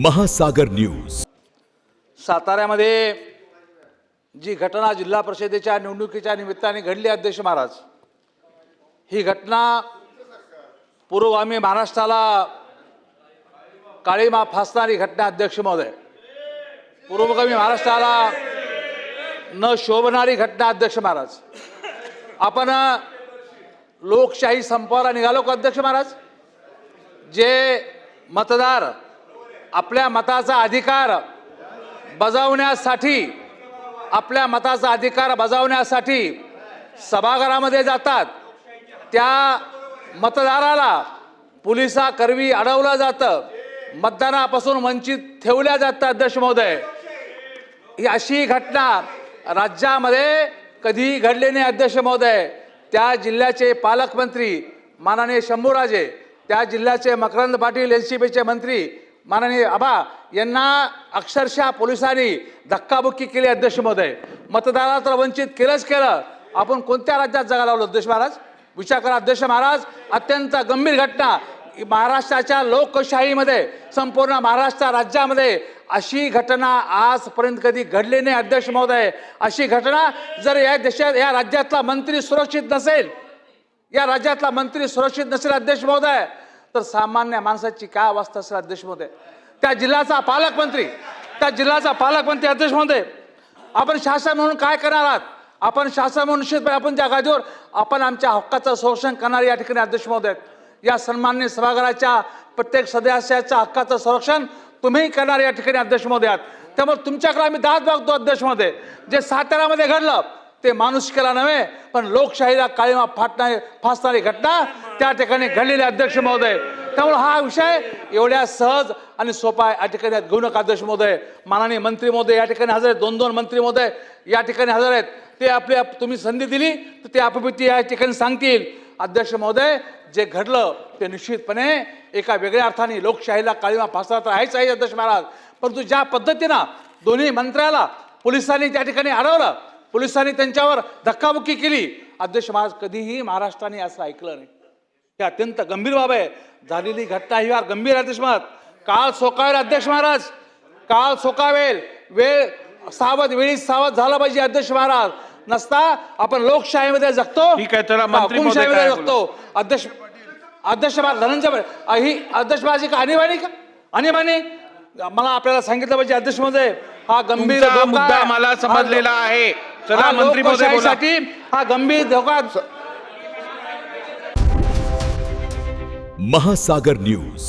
महासागर न्यूज। साताऱ्यामध्ये जी घटना जिल्हा परिषदेच्या निवडणुकीच्या निमित्ताने घडली, अध्यक्ष महाराज, ही घटना पुरोगामी महाराष्ट्राला काळीमा फासणारी घटना, अध्यक्ष महोदय, पुरोगामी महाराष्ट्राला न शोभणारी घटना, अध्यक्ष महाराज। आपण लोकशाही संपवायला निघालो का, अध्यक्ष महाराज? जे मतदार आपल्या मताचा अधिकार बजावण्यासाठी सभागृहामध्ये जातात, त्या मतदाराला पोलिसांकरवी अडवलं जातं, मतदानापासून वंचित ठेवल्या जातं, अध्यक्ष महोदय। ही अशी घटना राज्यामध्ये कधी घडली नाही, अध्यक्ष महोदय। त्या जिल्ह्याचे पालकमंत्री माननीय शंभूराजे, त्या जिल्ह्याचे मकरंद पाटील एनसीपीचे मंत्री माननीय आबा यांना अक्षरशः पोलिसांनी धक्काबुक्की केली, अध्यक्ष महोदय। मतदाराला तर वंचित केलंच केलं। आपण कोणत्या राज्यात जगायला लावलं, अध्यक्ष महाराज? विचार करा, अध्यक्ष महाराज। अत्यंत गंभीर घटना महाराष्ट्राच्या लोकशाहीमध्ये, संपूर्ण महाराष्ट्र राज्यामध्ये अशी घटना आजपर्यंत कधी घडली नाही, अध्यक्ष महोदय। अशी घटना जर या देशात, या राज्यातला मंत्री सुरक्षित नसेल, अध्यक्ष महोदय, तर सामान्य माणसाची काय अवस्था असेल, अध्यक्ष महोदय? त्या जिल्ह्याचा पालकमंत्री, अध्यक्ष महोदय, आपण शासन म्हणून काय करणार आहात? आपण शासन म्हणून निश्चितपणे आपण त्या गादीवर आपण आमच्या हक्काचं संरक्षण करणार या ठिकाणी, अध्यक्ष महोदय। या सन्माननीय सभागृहाच्या प्रत्येक सदस्याच्या हक्काचं संरक्षण तुम्ही करणार या ठिकाणी, अध्यक्ष महोदय। त्यामुळे तुमच्याकडे आम्ही दाद मागतो, अध्यक्ष महोदय। जे साताऱ्यामध्ये घडलं ते माणुसकीला नव्हे, पण लोकशाहीला काळीमा फासणारी घटना त्या ठिकाणी घडलेली, अध्यक्ष महोदय। त्यामुळे हा विषय एवढ्या सहज आणि सोपा या ठिकाणी घेऊ नका, अध्यक्ष महोदय। माननीय मंत्री महोदय या ठिकाणी हजर आहेत, दोन मंत्री महोदय या ठिकाणी हजर आहेत। ते आपली तुम्ही संधी दिली तर ते आपुलकी या ठिकाणी सांगतील, अध्यक्ष महोदय। जे घडलं ते निश्चितपणे एका वेगळ्या अर्थाने लोकशाहीला काळीमा फासणार तर आहेच आहे, अध्यक्ष महाराज। परंतु ज्या पद्धतीनं दोन्ही मंत्र्याला पोलिसांनी त्या ठिकाणी अडवलं, पोलिसांनी त्यांच्यावर धक्काबुक्की केली, अध्यक्ष महाराज, कधीही महाराष्ट्राने असं ऐकलं नाही। हे अत्यंत गंभीर बाब आहे। झालेली घटना ही फार गंभीर आहे, अध्यक्ष महाराज। काळ सोकावेल, अध्यक्ष महाराज, काळ सोकावेल। वेळी सावध झाला पाहिजे, अध्यक्ष महाराज। नसता आपण लोकशाहीमध्ये जगतो, ठीक आहे, चला मंत्री हुकुमशाहीमध्ये जगतो, अध्यक्ष महाराज। धनंजय ही अध्यक्ष महाराज आणीबाणी मला आपल्याला सांगितलं पाहिजे, अध्यक्ष महोदय। हा गंभीर मुद्दा मला समजलेला आहे। चला मंत्री महोदय बोला। हा गंभीर धोका। महासागर न्यूज।